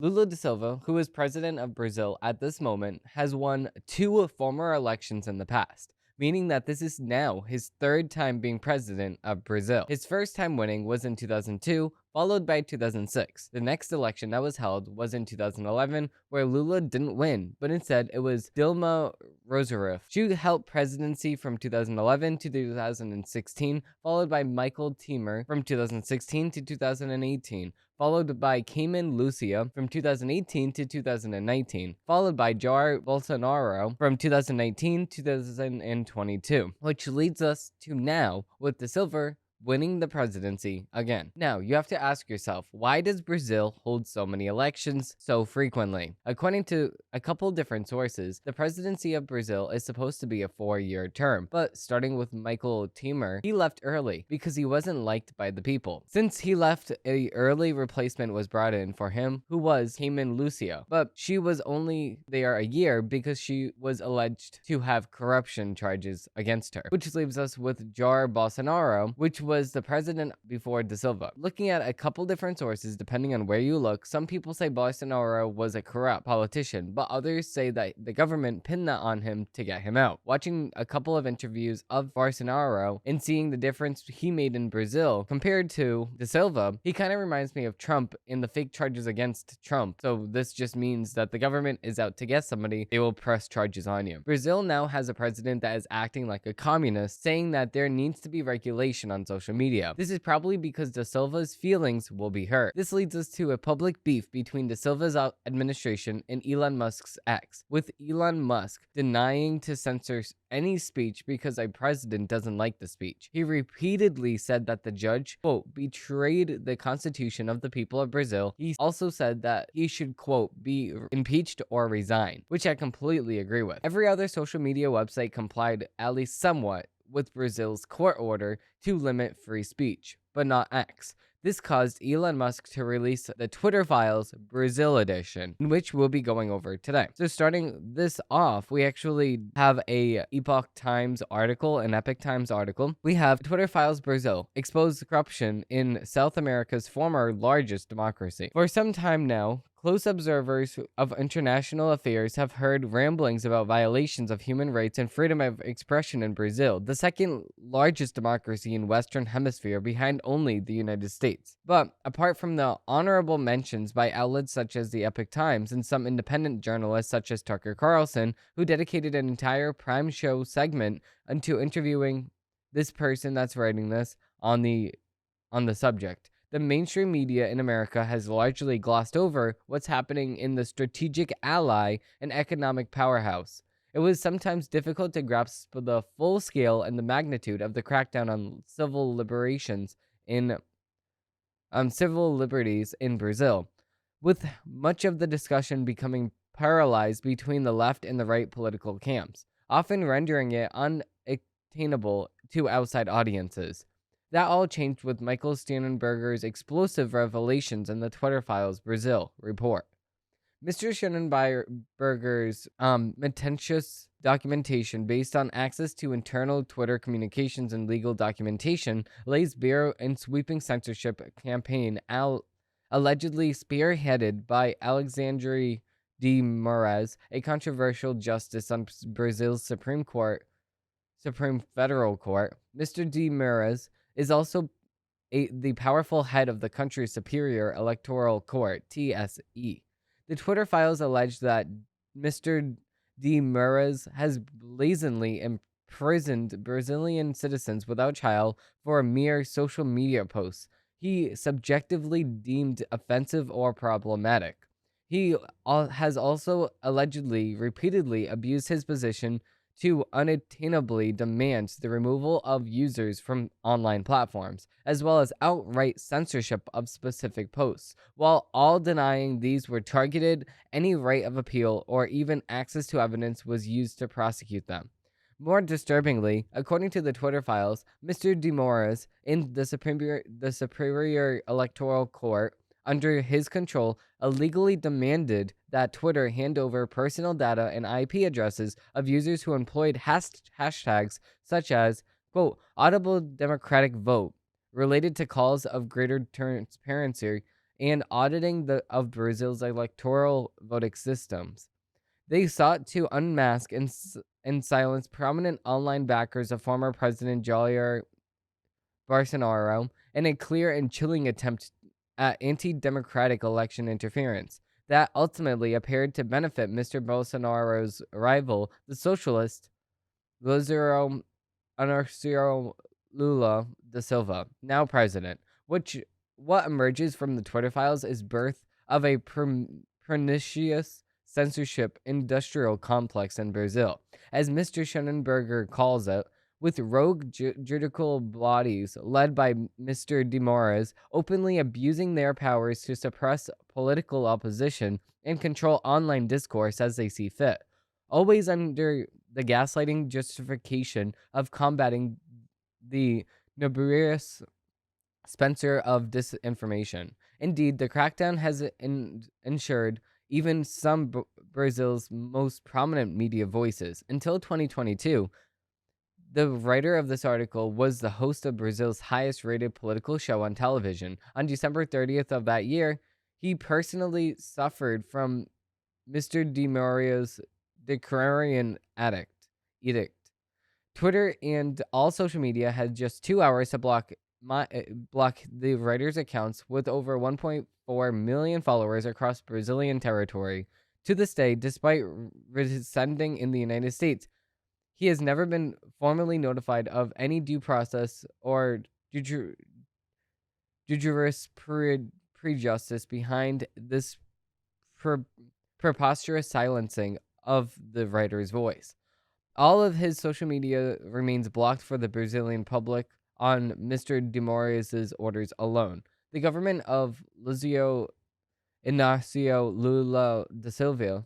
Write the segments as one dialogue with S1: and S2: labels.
S1: Lula da Silva, who is president of Brazil at this moment, has won 2 former elections in the past, meaning that this is now his 3rd time being president of Brazil. His first time winning was in 2002, followed by 2006. The next election that was held was in 2011, where Lula didn't win, but instead it was Dilma Rousseff. She held presidency from 2011 to 2016, followed by Michael Temer from 2016 to 2018, followed by Cayman Lucia from 2018 to 2019, followed by Jair Bolsonaro from 2019 to 2022, which leads us to now with the Silva winning the presidency again. Now, you have to ask yourself, why does Brazil hold so many elections so frequently? According to a couple different sources, the presidency of Brazil is supposed to be a 4-year term, but starting with Michael Temer, he left early because he wasn't liked by the people. Since he left, a early replacement was brought in for him, who was Cayman Lucia, but she was only there a year because she was alleged to have corruption charges against her, which leaves us with Jair Bolsonaro, which was the president before Desilva. Looking at a couple different sources, depending on where you look, some people say Bolsonaro was a corrupt politician, but others say that the government pinned that on him to get him out. Watching a couple of interviews of Bolsonaro and seeing the difference he made in Brazil compared to Desilva, he kind of reminds me of Trump in the fake charges against Trump. So this just means that the government is out to get somebody, they will press charges on you. Brazil now has a president that is acting like a communist, saying that there needs to be regulation on social media. This is probably because Da Silva's feelings will be hurt. This leads us to a public beef between Da Silva's administration and Elon Musk's X, with Elon Musk denying to censor any speech because a president doesn't like the speech. He repeatedly said that the judge, quote, betrayed the constitution of the people of Brazil. He also said that he should, quote, be impeached or resign, which I completely agree with. Every other social media website complied at least somewhat with Brazil's court order to limit free speech, but not X. This caused Elon Musk to release the Twitter Files Brazil edition, which we'll be going over today. So starting this off, we actually have a Epoch Times article, an Epic Times article. We have Twitter Files Brazil, exposed corruption in South America's former largest democracy. For some time now, close observers of international affairs have heard ramblings about violations of human rights and freedom of expression in Brazil, the second largest democracy in Western Hemisphere behind only the United States. But apart from the honorable mentions by outlets such as the Epoch Times and some independent journalists such as Tucker Carlson, who dedicated an entire Prime Show segment into interviewing this person that's writing this on the subject, the mainstream media in America has largely glossed over what's happening in the strategic ally and economic powerhouse. It was sometimes difficult to grasp the full scale and the magnitude of the crackdown on civil liberties in Brazil, with much of the discussion becoming paralyzed between the left and the right political camps, often rendering it unattainable to outside audiences. That all changed with Michael Steinberger's explosive revelations in the Twitter Files Brazil report. Mr. Steinberger's meticulous documentation based on access to internal Twitter communications and legal documentation lays bare a sweeping censorship campaign allegedly spearheaded by Alexandre de Moraes, a controversial justice on Brazil's Supreme Federal Court. Mr. de Moraes is also the powerful head of the country's Superior Electoral Court, TSE. The Twitter Files allege that Mr. de Moraes has brazenly imprisoned Brazilian citizens without trial for a mere social media posts he subjectively deemed offensive or problematic. He has also allegedly repeatedly abused his position to unattainably demand the removal of users from online platforms, as well as outright censorship of specific posts, while all denying these were targeted, any right of appeal or even access to evidence was used to prosecute them. More disturbingly, according to the Twitter Files, Mr. de Moraes, in the Superior Electoral Court, under his control, illegally demanded that Twitter hand over personal data and IP addresses of users who employed hashtags such as, quote, audible democratic vote, related to calls of greater transparency and auditing of Brazil's electoral voting systems. They sought to unmask and silence prominent online backers of former President Jair Bolsonaro in a clear and chilling attempt at anti-democratic election interference that ultimately appeared to benefit Mr. Bolsonaro's rival, the socialist Luzero Anarcio Lula da Silva, now president. What emerges from the Twitter files is birth of a pernicious censorship industrial complex in Brazil, as Mr. Schonenberger calls it, with rogue judicial bodies led by Mr. de Moraes openly abusing their powers to suppress political opposition and control online discourse as they see fit, always under the gaslighting justification of combating the nefarious Spencer of disinformation. Indeed, the crackdown has ensured even some Brazil's most prominent media voices. Until 2022, the writer of this article was the host of Brazil's highest rated political show on television. On December 30th of that year, he personally suffered from Mr. Di Maria's Declararian edict. Twitter and all social media had just 2 hours to block the writer's accounts with over 1.4 million followers across Brazilian territory. To this day, despite residing in the United States, he has never been formally notified of any due process or juris prejustice behind this preposterous silencing of the writer's voice. All of his social media remains blocked for the Brazilian public on Mr. de Moraes' orders alone. The government of Lucio Inácio Lula da Silva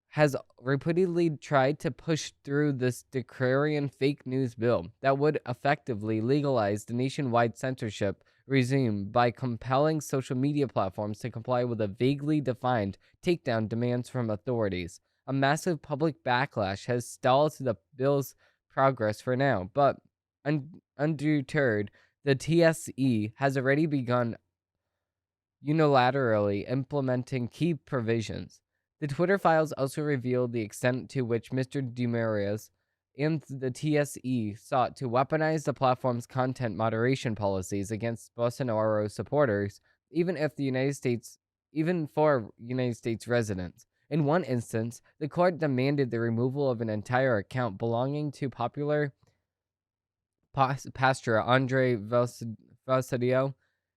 S1: has repeatedly tried to push through this Declararian fake news bill that would effectively legalize the nationwide censorship regime by compelling social media platforms to comply with the vaguely defined takedown demands from authorities. A massive public backlash has stalled the bill's progress for now, but undeterred, the TSE has already begun unilaterally implementing key provisions. The Twitter files also revealed the extent to which Mr. de Moraes and the TSE sought to weaponize the platform's content moderation policies against Bolsonaro supporters, even for United States residents. In one instance, the court demanded the removal of an entire account belonging to popular pastor Andre Valsadio,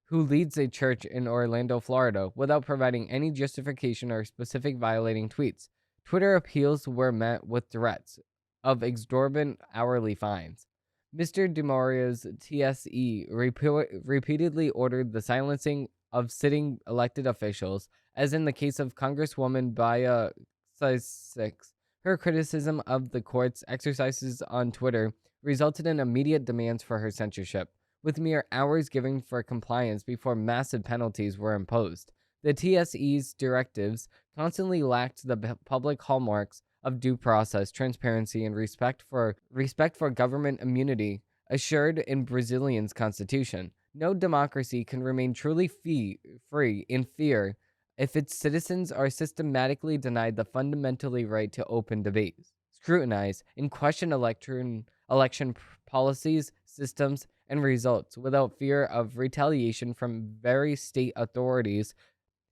S1: who leads a church in Orlando, Florida, without providing any justification or specific violating tweets. Twitter appeals were met with threats of exorbitant hourly fines. Mr. de Moraes' TSE repeatedly ordered the silencing of sitting elected officials, as in the case of Congresswoman Bia Six. Her criticism of the court's exercises on Twitter resulted in immediate demands for her censorship, with mere hours given for compliance before massive penalties were imposed. The TSE's directives constantly lacked the public hallmarks of due process, transparency, and respect for government immunity assured in Brazilian's constitution. No democracy can remain truly free in fear if its citizens are systematically denied the fundamentally right to open debate, scrutinize, and question election policies, systems, and results without fear of retaliation from very state authorities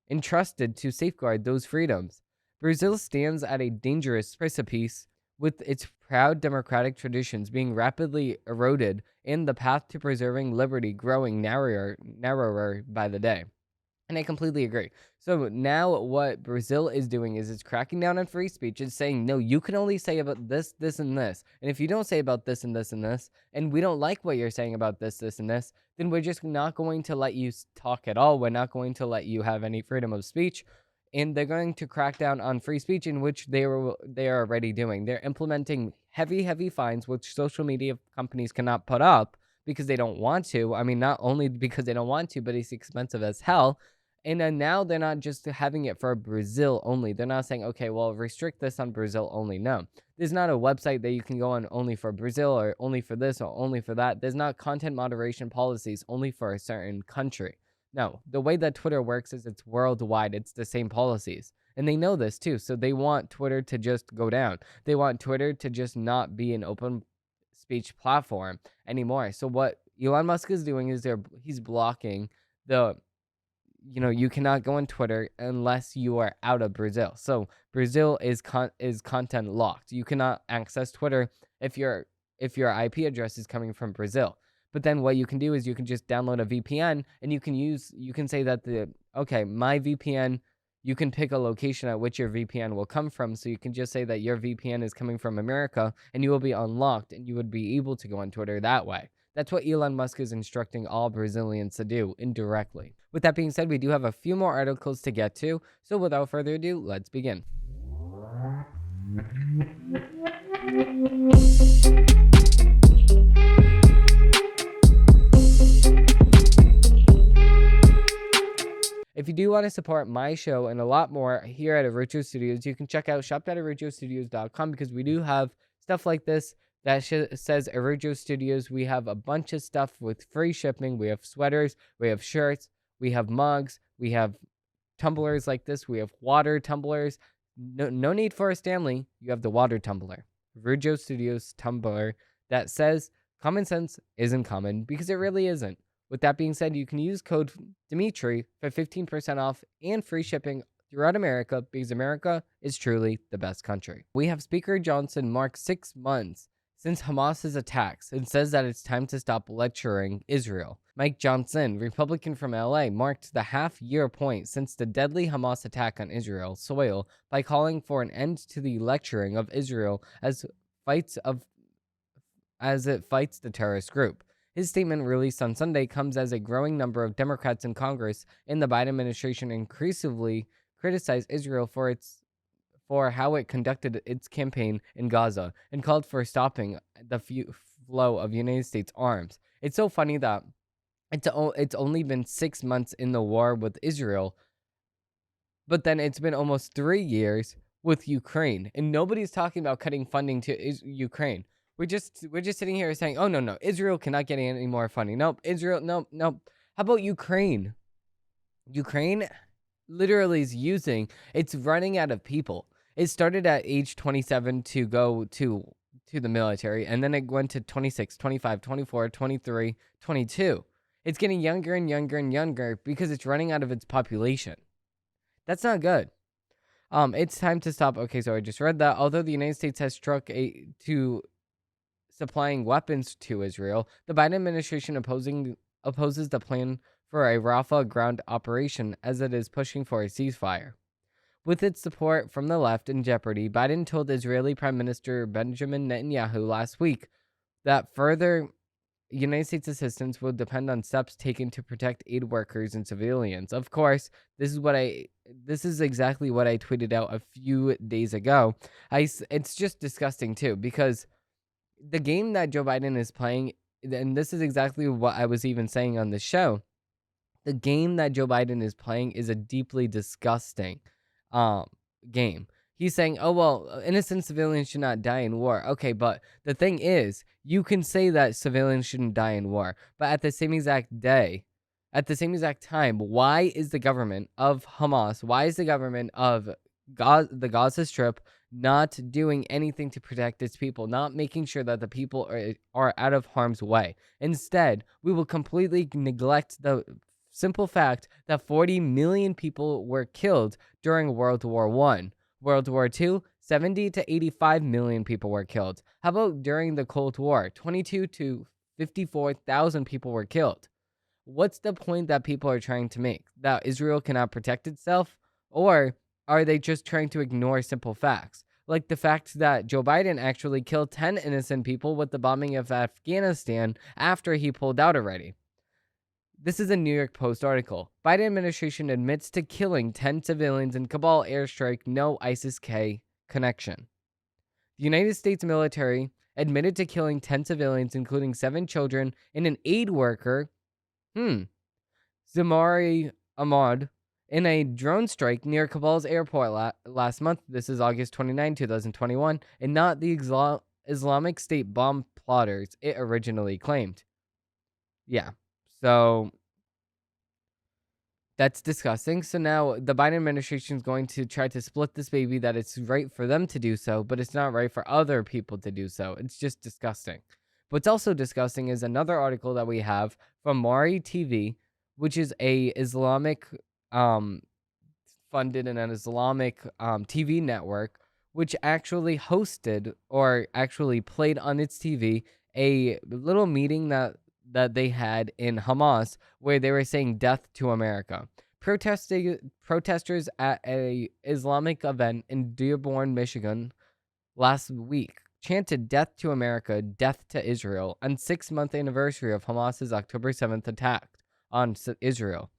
S1: entrusted to safeguard those freedoms. Brazil stands at a dangerous precipice, with its proud democratic traditions being rapidly eroded and the path to preserving liberty growing narrower by the day. And I completely agree. So now what Brazil is doing is it's cracking down on free speech. It's saying, no, you can only say about this, this, and this. And if you don't say about this and this and this, and we don't like what you're saying about this, this, and this, then we're just not going to let you talk at all. We're not going to let you have any freedom of speech. And they're going to crack down on free speech, in which they are already doing. They're implementing heavy fines, which social media companies cannot put up because they don't want to. I mean, not only because they don't want to, but it's expensive as hell. And then now they're not just having it for Brazil only. They're not saying, okay, well, restrict this on Brazil only. No, there's not a website that you can go on only for Brazil or only for this or only for that. There's not content moderation policies only for a certain country. No, the way that Twitter works is it's worldwide. It's the same policies. And they know this too. So they want Twitter to just go down. They want Twitter to just not be an open speech platform anymore. So what Elon Musk is doing is he's blocking the you cannot go on Twitter unless you are out of Brazil. So Brazil is content locked. You cannot access Twitter if your IP address is coming from Brazil. But then what you can do is you can just download a VPN and you can say that my VPN, you can pick a location at which your VPN will come from. So you can just say that your VPN is coming from America and you will be unlocked and you would be able to go on Twitter that way. That's what Elon Musk is instructing all Brazilians to do indirectly. With that being said, we do have a few more articles to get to. So without further ado, let's begin. If you do want to support my show and a lot more here at Arucho Studios, you can check out shop.aruchostudios.com because we do have stuff like this that says Arucho Studios. We have a bunch of stuff with free shipping. We have sweaters, we have shirts, we have mugs, we have tumblers like this, we have water tumblers. No need for a Stanley. You have the water tumbler. Arucho Studios tumbler that says common sense isn't common because it really isn't. With that being said, you can use code Dimitri for 15% off and free shipping throughout America because America is truly the best country. We have Speaker Johnson mark 6 months since Hamas's attacks and says that it's time to stop lecturing Israel. Mike Johnson, Republican from LA, marked the half-year point since the deadly Hamas attack on Israel's soil by calling for an end to the lecturing of Israel as it fights the terrorist group. His statement, released on Sunday, comes as a growing number of Democrats in Congress and the Biden administration increasingly criticize Israel for how it conducted its campaign in Gaza and called for stopping the flow of United States arms. It's so funny that it's only been 6 months in the war with Israel, but then it's been almost 3 years with Ukraine, and nobody's talking about cutting funding to Ukraine. We're just sitting here saying, oh, no, Israel cannot get any more funding. Nope, Israel, nope. How about Ukraine? Ukraine literally is it's running out of people. It started at age 27 to go to the military, and then it went to 26, 25, 24, 23, 22. It's getting younger and younger and younger because it's running out of its population. That's not good. It's time to stop. Okay, so I just read that. Although the United States has struck to supplying weapons to Israel, the Biden administration opposes the plan for a Rafah ground operation as it is pushing for a ceasefire. With its support from the left in jeopardy, Biden told Israeli Prime Minister Benjamin Netanyahu last week that further United States assistance will depend on steps taken to protect aid workers and civilians. Of course, this is exactly what I tweeted out a few days ago. It's just disgusting too, because the game that Joe Biden is playing, and this is exactly what I was even saying on the show, the game that Joe Biden is playing is a deeply disgusting game. He's saying, oh, well, innocent civilians should not die in war. Okay, but the thing is, you can say that civilians shouldn't die in war, but at the same exact time, why is the government of Hamas, why is the government of the Gaza Strip not doing anything to protect its people, not making sure that the people are out of harm's way? Instead, we will completely neglect the simple fact that 40 million people were killed during World War I. World War II, 70 to 85 million people were killed. How about during the Cold War? 22 to 54,000 people were killed. What's the point that people are trying to make? That Israel cannot protect itself? Or are they just trying to ignore simple facts? Like the fact that Joe Biden actually killed 10 innocent people with the bombing of Afghanistan after he pulled out already. This is a New York Post article. Biden administration admits to killing 10 civilians in Kabul airstrike, no ISIS-K connection. The United States military admitted to killing 10 civilians, including 7 children, and an aid worker, Zamari Ahmad, in a drone strike near Kabul's airport last month. This is August 29, 2021, and not the Islamic State bomb plotters it originally claimed. Yeah. So That's disgusting. So now the Biden administration is going to try to split this baby that it's right for them to do so, but it's not right for other people to do so. It's just disgusting. What's also disgusting is another article that we have from Mari TV, which is a Islamic um funded and an Islamic TV network, which actually hosted or actually played on its TV a little meeting that they had in Hamas where they were saying death to America. Protesters at a Islamic event in Dearborn, Michigan last week chanted death to America, death to Israel on 6-month anniversary of Hamas's October 7th attack on Israel.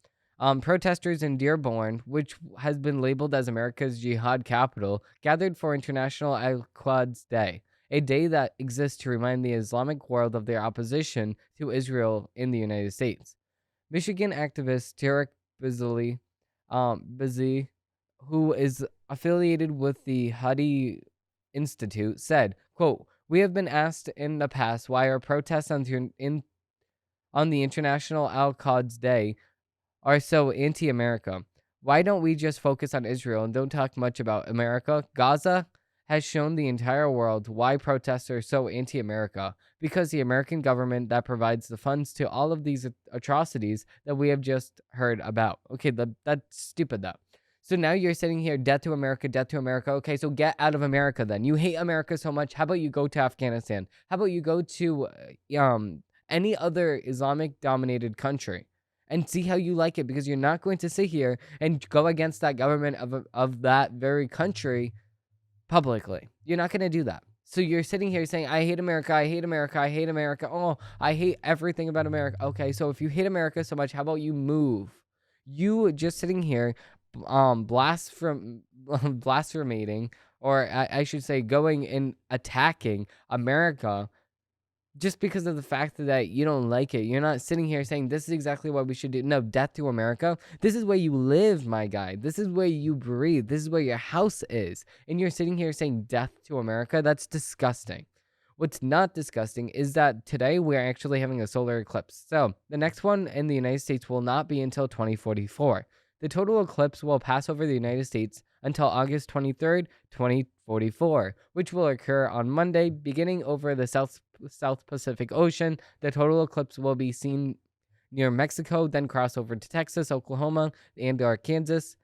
S1: Protesters in Dearborn, which has been labeled as America's jihad capital, gathered for International Al-Quds Day, a day that exists to remind the Islamic world of their opposition to Israel in the United States. Michigan activist Tarek Bizi, who is affiliated with the Hadi Institute, said, quote, "We have been asked in the past why our protests on the International Al-Quds Day are so anti-America. Why don't we just focus on Israel and don't talk much about America? Gaza has shown the entire world why protests are so anti-America, because the American government that provides the funds to all of these atrocities that we have just heard about." Okay, that's stupid though. So now you're sitting here, death to America, death to America. Okay, so get out of America then. You hate America so much. How about you go to Afghanistan? How about you go to any other Islamic dominated country and see how you like it? Because you're not going to sit here and go against that government of that very country publicly. You're not going to do that. So you're sitting here saying, I hate America, I hate America, I hate America. Oh, I hate everything about America. Okay, so if you hate America so much, how about you move? You just sitting here blasphemating, or I should say going and attacking America just because of the fact that you don't like it. You're not sitting here saying this is exactly what we should do. No, death to America. This is where you live, my guy. This is where you breathe. This is where your house is. And you're sitting here saying death to America. That's disgusting. What's not disgusting is that today we're actually having a solar eclipse. So the next one in the United States will not be until 2044. The total eclipse will pass over the United States until August 23rd, 2044, which will occur on Monday, beginning over the South Pacific Ocean. The total eclipse will be seen near Mexico, then cross over to Texas, Oklahoma, and Kansas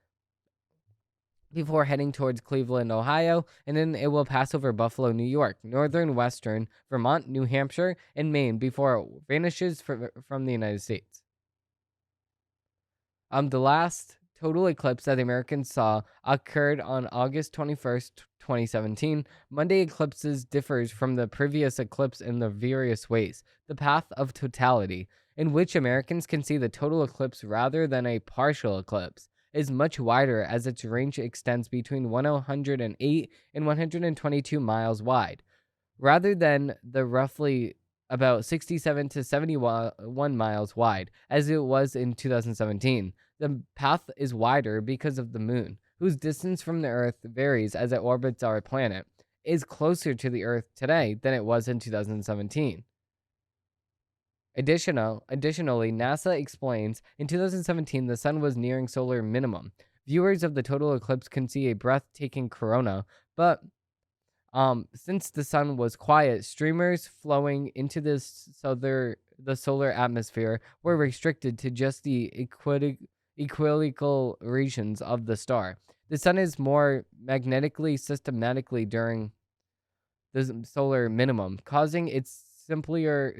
S1: before heading towards Cleveland, Ohio, and then it will pass over Buffalo, New York, northern western Vermont, New Hampshire, and Maine before it vanishes from the United States. The last total eclipse that the Americans saw occurred on August 21st, 2017. Monday eclipses differs from the previous eclipse in the various ways. The path of totality, in which Americans can see the total eclipse rather than a partial eclipse, is much wider as its range extends between 108 and 122 miles wide, rather than the roughly about 67 to 71 miles wide, as it was in 2017. The path is wider because of the moon, whose distance from the Earth varies as it orbits our planet, is closer to the Earth today than it was in 2017. Additionally, NASA explains in 2017 the sun was nearing solar minimum. Viewers of the total eclipse can see a breathtaking corona, but since the sun was quiet, streamers flowing into the solar atmosphere were restricted to just the equilateral regions of the star. The sun is more magnetically systematically during the solar minimum, causing its simpler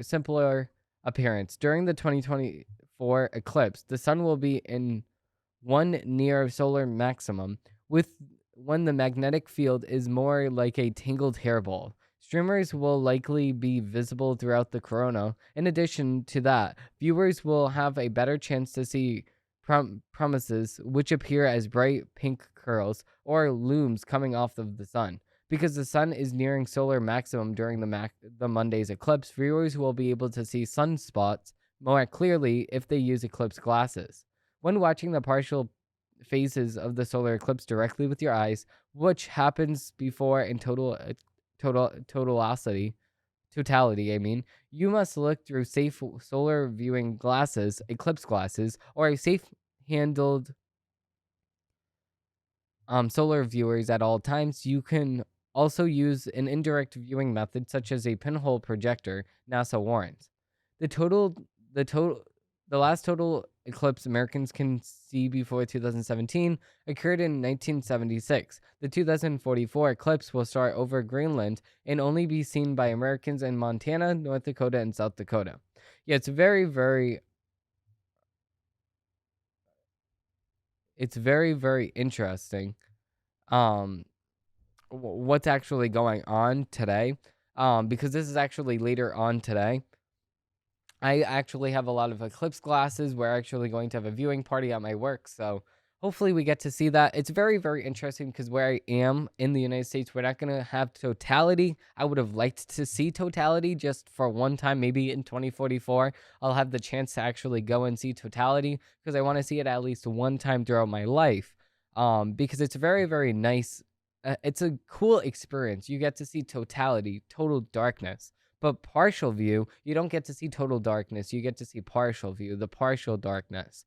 S1: appearance. During the 2024 eclipse, the sun will be in one near solar maximum, with when the magnetic field is more like a tangled hairball. Streamers will likely be visible throughout the corona. In addition to that, viewers will have a better chance to see promises, which appear as bright pink curls or looms coming off of the sun. Because the sun is nearing solar maximum during the Monday's eclipse, viewers will be able to see sunspots more clearly if they use eclipse glasses. When watching the partial phases of the solar eclipse directly with your eyes, which happens before in totality, you must look through safe solar viewing glasses, eclipse glasses, or a safe handled solar viewers at all times. You can also use an indirect viewing method such as a pinhole projector, NASA warns. The total the total the last total eclipse Americans can see before 2017 occurred in 1976. The 2044 eclipse will start over Greenland and only be seen by Americans in Montana, North Dakota, and South Dakota. Yeah, it's very, very interesting. Um, what's actually going on today? Because this is actually later on today. I actually have a lot of eclipse glasses. We're actually going to have a viewing party at my work, so hopefully we get to see that. It's very, very interesting because where I am in the United States, we're not going to have totality. I would have liked to see totality just for one time, maybe in 2044. I'll have the chance to actually go and see totality because I want to see it at least one time throughout my life. Because it's very, very nice. It's a cool experience. You get to see totality, total darkness. But partial view, you don't get to see total darkness. You get to see partial view, the partial darkness.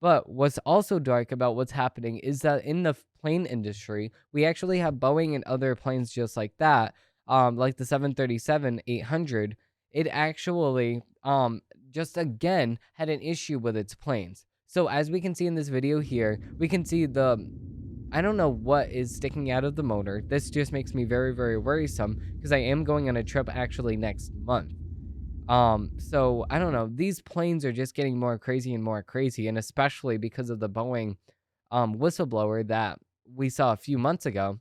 S1: But what's also dark about what's happening is that in the plane industry, we actually have Boeing and other planes just like that, like the 737-800. It actually, just again had an issue with its planes. So as we can see in this video here, we can see I don't know what is sticking out of the motor. This just makes me very, very worrisome because I am going on a trip actually next month. So I don't know. These planes are just getting more crazy and more crazy, and especially because of the Boeing whistleblower that we saw a few months ago.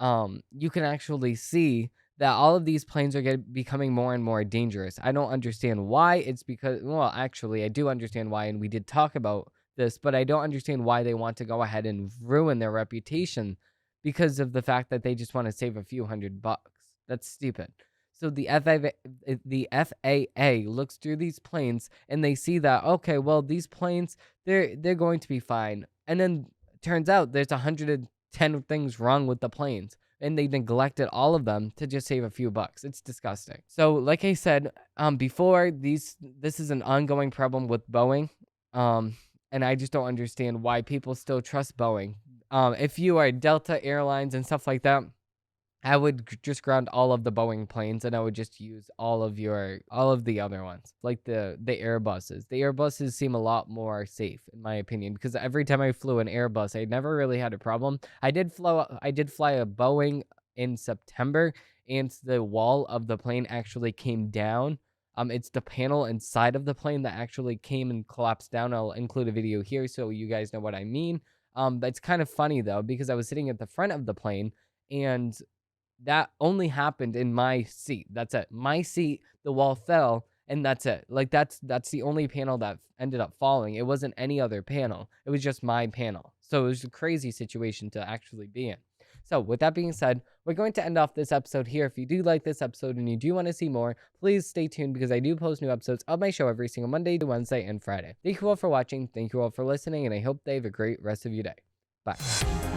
S1: You can actually see that all of these planes are becoming more and more dangerous. I don't understand why. It's because, well, actually, I do understand why, and we did talk about this, but I don't understand why they want to go ahead and ruin their reputation because of the fact that they just want to save a few $100. That's stupid. So the FAA looks through these planes and they see that, okay, well, these planes, they're going to be fine. And then turns out there's 110 things wrong with the planes, and they neglected all of them to just save a few bucks. It's disgusting. So like I said before, this is an ongoing problem with Boeing. And I just don't understand why people still trust Boeing. If you are Delta Airlines and stuff like that, I would just ground all of the Boeing planes, and I would just use all of the other ones, like the Airbuses. The Airbuses seem a lot more safe, in my opinion, because every time I flew an Airbus, I never really had a problem. I did fly a Boeing in September, and the wall of the plane actually came down. It's the panel inside of the plane that actually came and collapsed down. I'll include a video here so you guys know what I mean. But it's kind of funny though, because I was sitting at the front of the plane, and that only happened in my seat. That's it. My seat, the wall fell, and that's it. Like that's the only panel that ended up falling. It wasn't any other panel. It was just my panel. So it was a crazy situation to actually be in. So with that being said, we're going to end off this episode here. If you do like this episode and you do want to see more, please stay tuned because I do post new episodes of my show every single Monday, Wednesday, and Friday. Thank you all for watching. Thank you all for listening, and I hope they have a great rest of your day. Bye.